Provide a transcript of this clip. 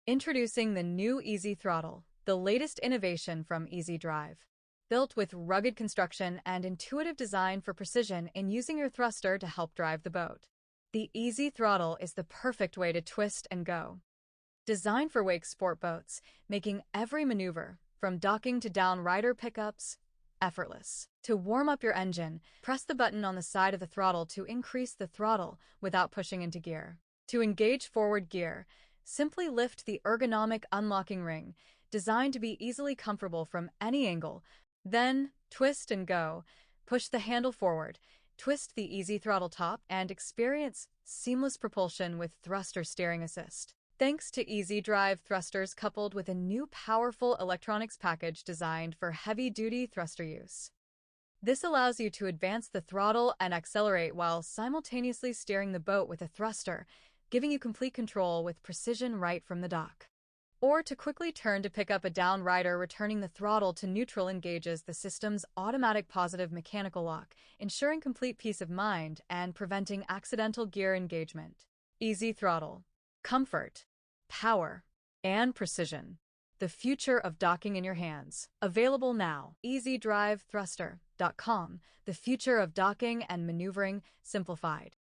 Introducing the new ezThrottle, the latest innovation from ezDrive. Built with rugged construction and intuitive design for precision in using your thruster to help drive the boat. The ezThrottle is the perfect way to twist and go. Designed for wake sport boats, making every maneuver, from docking to downrider pickups, effortless. To warm up your engine, press the button on the side of the throttle to increase the throttle without pushing into gear. To engage forward gear, simply lift the ergonomic unlocking ring, designed to be easily comfortable from any angle. Then, twist and go. Push the handle forward, twist the ezThrottle top, and experience seamless propulsion with thruster steering assist. Thanks to ezDrive thrusters coupled with a new powerful electronics package designed for heavy-duty thruster use. This allows you to advance the throttle and accelerate while simultaneously steering the boat with a thruster, giving you complete control with precision right from the dock. Or to quickly turn to pick up a downrider, returning the throttle to neutral engages the system's automatic positive mechanical lock, ensuring complete peace of mind and preventing accidental gear engagement. ezThrottle. Comfort, power, and precision. The future of docking in your hands. Available now. ezDriveThruster.com. The future of docking and maneuvering simplified.